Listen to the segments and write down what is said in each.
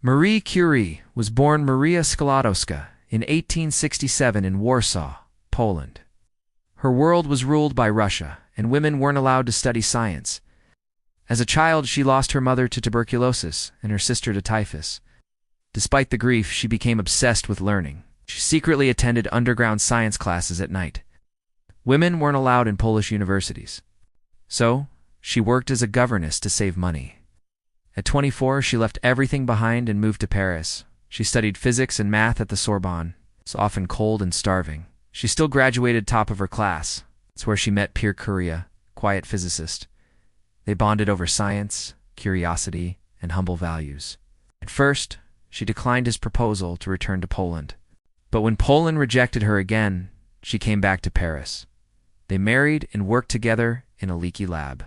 Marie Curie was born Maria Skłodowska in 1867 in Warsaw, Poland. Her world was ruled by Russia, and women weren't allowed to study science. As a child, she lost her mother to tuberculosis and her sister to typhus. Despite the grief, she became obsessed with learning. She secretly attended underground science classes at night. Women weren't allowed in Polish universities. So, she worked as a governess to save money. At 24, she left everything behind and moved to Paris. She studied physics and math at the Sorbonne. It's often cold and starving. She still graduated top of her class. It's where she met Pierre, quiet physicist. They bonded over science, curiosity, and humble values. At first, she declined his proposal to return to Poland. But when Poland rejected her again, she came back to Paris. They married and worked together in a leaky lab.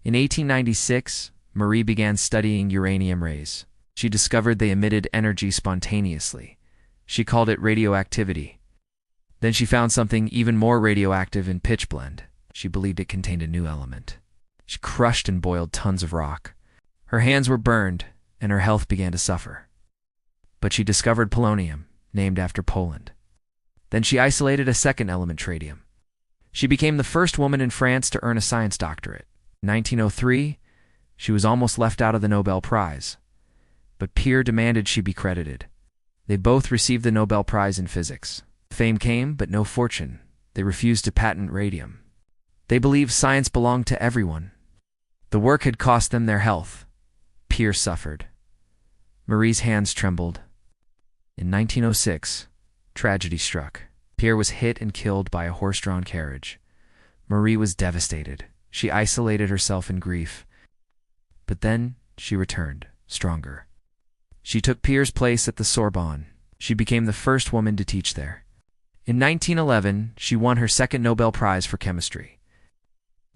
In 1896, Marie began studying uranium rays. She discovered they emitted energy spontaneously. She called it radioactivity. Then she found something even more radioactive in pitchblende. She believed it contained a new element. She crushed and boiled tons of rock. Her hands were burned, and her health began to suffer. But she discovered polonium, named after Poland. Then she isolated a second element, radium. She became the first woman in France to earn a science doctorate. In 1903, she was almost left out of the Nobel Prize. But Pierre demanded she be credited. They both received the Nobel Prize in physics. Fame came, but no fortune. They refused to patent radium. They believed science belonged to everyone. The work had cost them their health. Pierre suffered. Marie's hands trembled. In 1906, tragedy struck. Pierre was hit and killed by a horse-drawn carriage. Marie was devastated. She isolated herself in grief. But then she returned, stronger. She took Pierre's place at the Sorbonne. She became the first woman to teach there. In 1911, she won her second Nobel Prize for chemistry.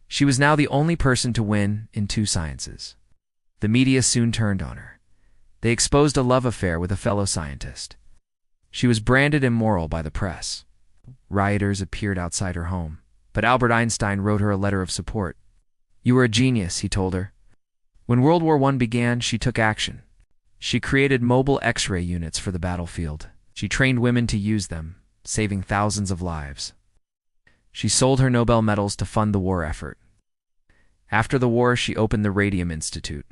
She was now the only person to win in two sciences. The media soon turned on her. They exposed a love affair with a fellow scientist. She was branded immoral by the press. Rioters appeared outside her home, but Albert Einstein wrote her a letter of support. "You are a genius," he told her. When World War I began, she took action. She created mobile X-ray units for the battlefield. She trained women to use them, saving thousands of lives. She sold her Nobel medals to fund the war effort. After the war, she opened the Radium Institute.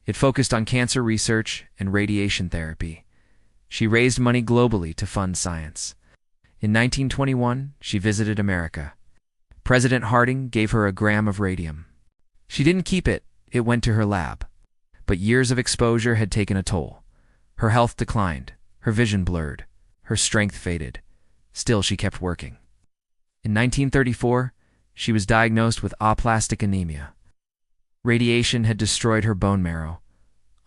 It focused on cancer research and radiation therapy. She raised money globally to fund science. In 1921, she visited America. President Harding gave her a gram of radium. She didn't keep it. It went to her lab. But years of exposure had taken a toll. Her health declined. Her vision blurred. Her strength faded. Still, she kept working. In 1934, she was diagnosed with aplastic anemia. Radiation had destroyed her bone marrow.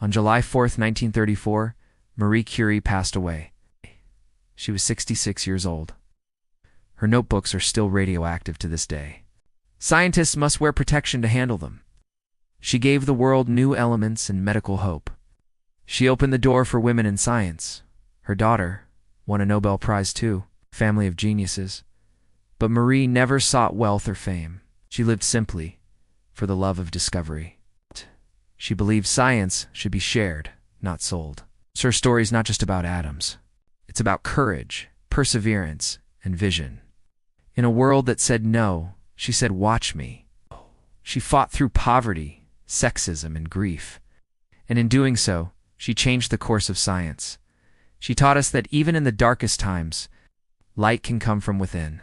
On July 4, 1934, Marie Curie passed away. She was 66 years old. Her notebooks are still radioactive to this day. Scientists must wear protection to handle them. She gave the world new elements and medical hope. She opened the door for women in science. Her daughter won a Nobel Prize too, family of geniuses. But Marie never sought wealth or fame. She lived simply, for the love of discovery. She believed science should be shared, not sold. Her story's not just about atoms. It's about courage, perseverance, and vision. In a world that said no, she said, "Watch me." She fought through poverty, sexism, and grief. And in doing so, she changed the course of science. She taught us that even in the darkest times, light can come from within.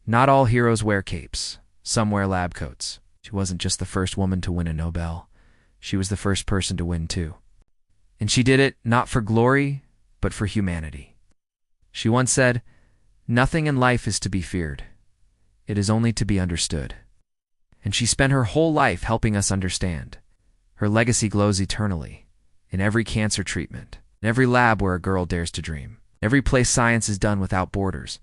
Not all heroes wear capes. Some wear lab coats. She wasn't just the first woman to win a Nobel. She was the first person to win too. And she did it not for glory, but for humanity. She once said, "Nothing in life is to be feared. It is only to be understood." And she spent her whole life helping us understand. Her legacy glows eternally, in every cancer treatment, in every lab where a girl dares to dream, every place science is done without borders.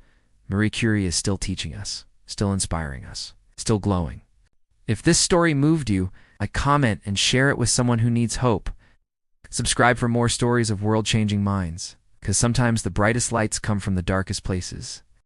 Marie Curie is still teaching us, still inspiring us, still glowing. If this story moved you, comment and share it with someone who needs hope. Subscribe for more stories of world-changing minds, because sometimes the brightest lights come from the darkest places.